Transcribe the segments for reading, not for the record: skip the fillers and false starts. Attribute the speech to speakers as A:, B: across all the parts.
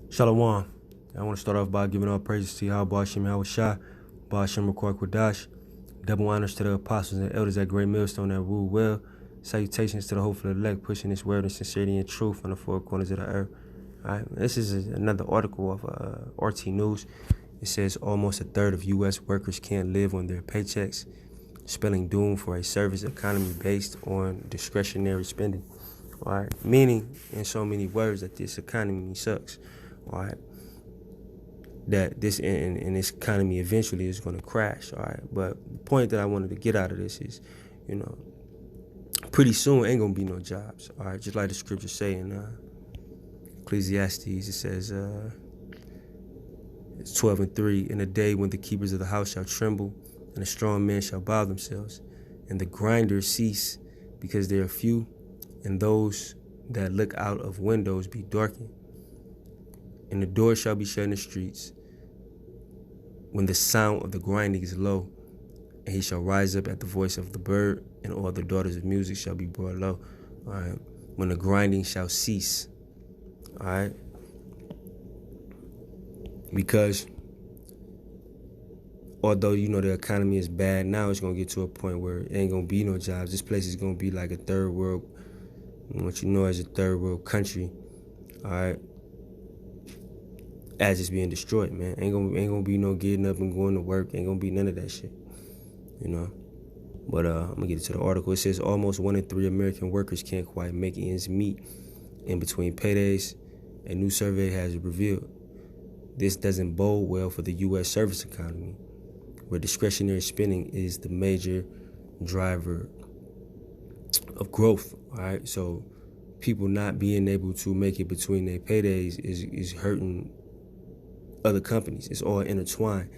A: Shalom. I want to start off by giving all praises to Yahweh Hashem Yahweh Shai, Hashem Rakor Kodash. Double honors to the apostles and elders at Great Millstone that rule well. Salutations to the hopeful elect, pushing this word in sincerity and truth on the four corners of the earth. All right, this is another article of RT News. It says almost a third of U.S. workers can't live on their paychecks, spelling doom for a service economy based on discretionary spending. All right, meaning in so many words that this economy sucks. All right, that this and this economy eventually is going to crash. All right, but the point that I wanted to get out of this is, pretty soon ain't gonna be no jobs. All right, just like the scriptures say in Ecclesiastes, it says it's 12:3. In a day when the keepers of the house shall tremble, and the strong men shall bow themselves, and the grinders cease, because they are few, and those that look out of windows be darkened. And the door shall be shut in the streets, when the sound of the grinding is low, and he shall rise up at the voice of the bird, and all the daughters of music shall be brought low. All right, when the grinding shall cease. All right, because although the economy is bad now, it's gonna get to a point where it ain't gonna be no jobs. This place is gonna be like a third world, what you know as a third world country. All right, as it's being destroyed, man. Ain't gonna be no getting up and going to work. Ain't gonna be none of that shit, But I'm gonna get into the article. It says almost 1 in 3 American workers can't quite make ends meet in between paydays. A new survey has revealed this doesn't bode well for the U.S. service economy, where discretionary spending is the major driver of growth. All right, so people not being able to make it between their paydays is hurting other companies. It's all intertwined.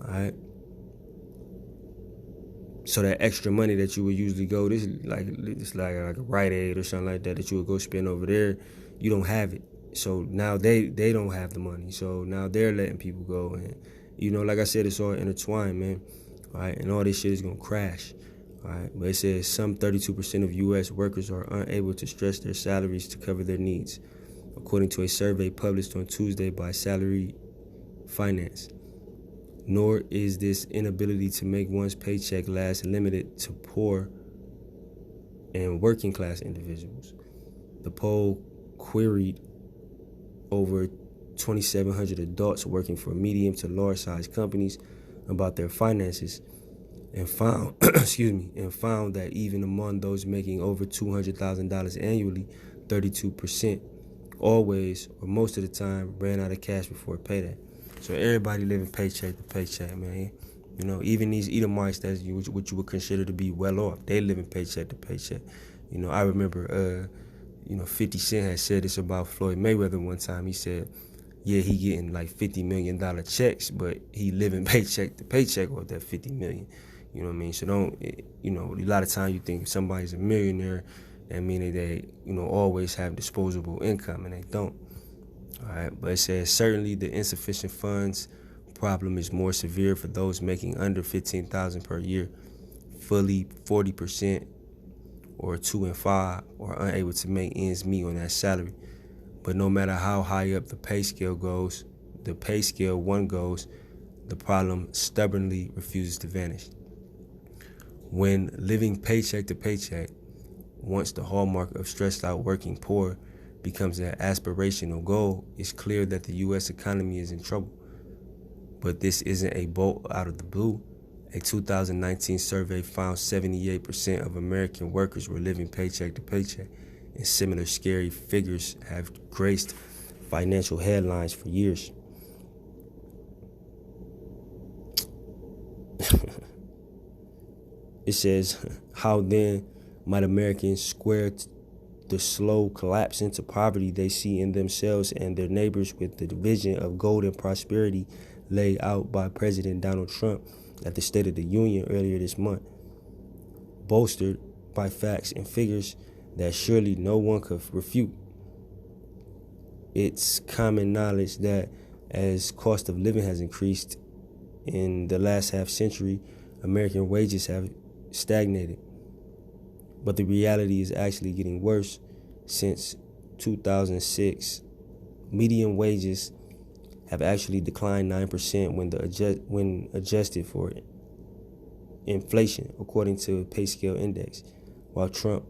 A: All right. So that extra money that you would usually go, it's like a Rite Aid or something like that you would go spend over there, you don't have it. So now they don't have the money. So now they're letting people go, and like I said, it's all intertwined, man. All right, and all this shit is gonna crash. All right, but it says some 32% of U.S. workers are unable to stretch their salaries to cover their needs, according to a survey published on Tuesday by Salary Finance. Nor is this inability to make one's paycheck last limited to poor and working class individuals. The poll queried over 2,700 adults working for medium to large size companies about their finances, and found found that even among those making over $200,000 annually, 32% always or most of the time ran out of cash before payday. So everybody living paycheck to paycheck, man. Even these Edomites what you would consider to be well off, they living paycheck to paycheck. I remember 50 Cent had said this about Floyd Mayweather one time. He said, yeah, he getting like $50 million checks, but he living paycheck to paycheck off that $50 million. You know what I mean? So a lot of times you think somebody's a millionaire, that means they always have disposable income, and they don't. All right, but it says certainly the insufficient funds problem is more severe for those making under $15,000 per year. Fully 40% or 2 in 5 are unable to make ends meet on that salary. But no matter how high up the pay scale one goes, the problem stubbornly refuses to vanish. When living paycheck to paycheck, once the hallmark of stressed out working poor becomes an aspirational goal, it's clear that the U.S. economy is in trouble. But this isn't a bolt out of the blue. A 2019 survey found 78% of American workers were living paycheck to paycheck, and similar scary figures have graced financial headlines for years. It says, how then might Americans square the slow collapse into poverty they see in themselves and their neighbors with the vision of golden prosperity laid out by President Donald Trump at the State of the Union earlier this month, bolstered by facts and figures that surely no one could refute? It's common knowledge that as cost of living has increased in the last half century, American wages have stagnated. But the reality is actually getting worse, since 2006, median wages have actually declined 9% when adjusted for inflation, according to Pay Scale Index. While Trump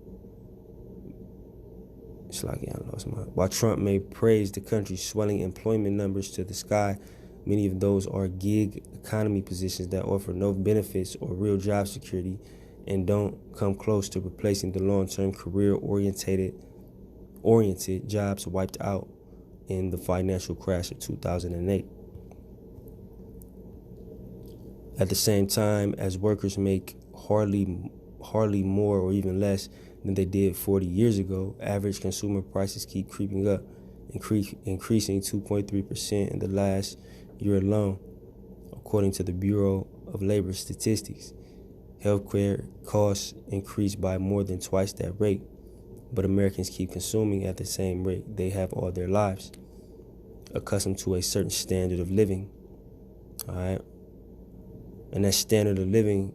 A: may praise the country's swelling employment numbers to the sky, many of those are gig economy positions that offer no benefits or real job security and don't come close to replacing the long-term career-oriented jobs wiped out in the financial crash of 2008. At the same time, as workers make hardly more or even less than they did 40 years ago, average consumer prices keep creeping up, increasing 2.3% in the last year alone, according to the Bureau of Labor Statistics. Healthcare costs increased by more than twice that rate, but Americans keep consuming at the same rate they have all their lives, accustomed to a certain standard of living. All right, and that standard of living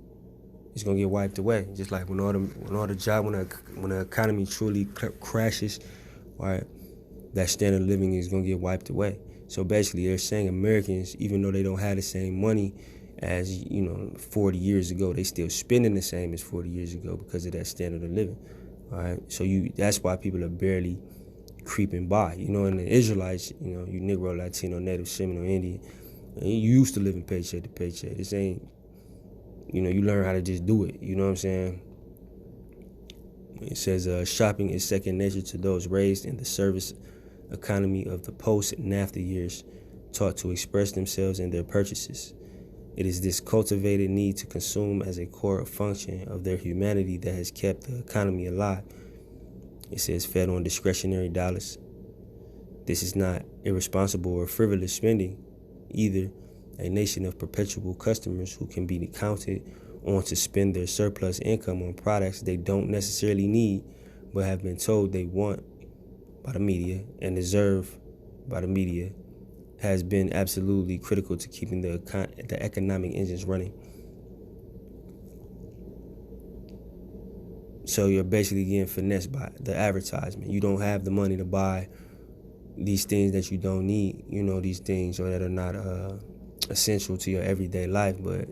A: is gonna get wiped away. Just like when the economy truly crashes, right, that standard of living is gonna get wiped away. So basically, they're saying Americans, even though they don't have the same money as 40 years ago, they still spending the same as 40 years ago because of that standard of living. All right, so that's why people are barely creeping by. And the Israelites, you Negro, Latino, Native, Seminole, Indian, you used to live in paycheck to paycheck. This ain't, you learn how to just do it. You know what I'm saying? It says shopping is second nature to those raised in the service economy of the post-NAFTA years, taught to express themselves in their purchases. It is this cultivated need to consume as a core function of their humanity that has kept the economy alive. It says fed on discretionary dollars. This is not irresponsible or frivolous spending either. A nation of perpetual customers who can be counted on to spend their surplus income on products they don't necessarily need but have been told they want by the media and deserve by the media has been absolutely critical to keeping the economic engines running. So you're basically getting finessed by the advertisement. You don't have the money to buy these things that you don't need, these things or that are not essential to your everyday life, but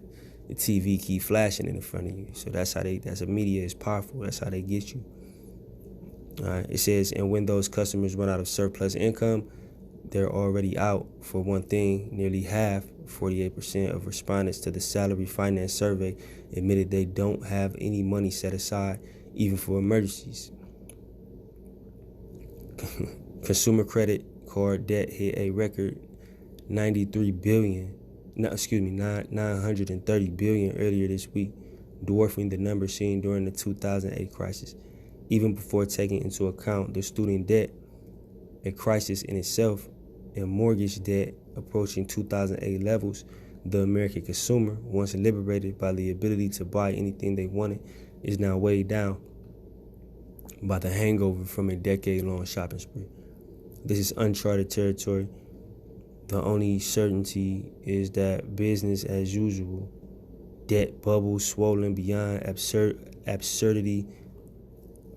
A: the TV keep flashing in front of you. So that's a media is powerful. That's how they get you. All right. It says, and when those customers run out of surplus income, they're already out. For one thing, nearly half, 48% of respondents to the Salary Finance Survey admitted they don't have any money set aside, even for emergencies. Consumer credit card debt hit a record $930 billion earlier this week, dwarfing the number seen during the 2008 crisis. Even before taking into account the student debt, a crisis in itself, and mortgage debt approaching 2008 levels, the American consumer, once liberated by the ability to buy anything they wanted, is now weighed down by the hangover from a decade-long shopping spree. This is uncharted territory. The only certainty is that business as usual, debt bubbles swollen beyond absurdity,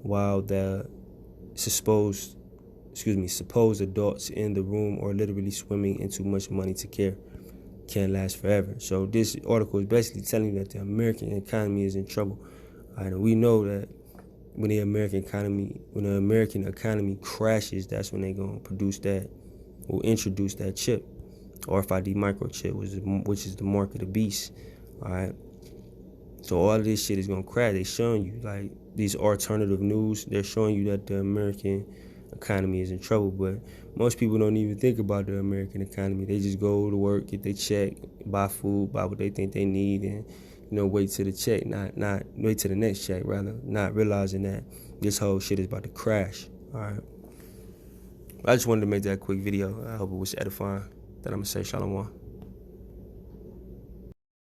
A: while the supposed adults in the room are literally swimming in too much money to care. Can't last forever. So this article is basically telling you that the American economy is in trouble. And we know that when the American economy crashes, that's when they're gonna introduce that chip, RFID microchip, which is the mark of the beast. All right. So all of this shit is gonna crash. They're showing you, like, these alternative news. They're showing you that the American economy is in trouble, but most people don't even think about the American economy. They just go to work, get their check, buy food, buy what they think they need, and wait to the check, not wait to the next check, rather, not realizing that this whole shit is about to crash. All right. I just wanted to make that quick video. I hope it was edifying. That I'm gonna say shalom.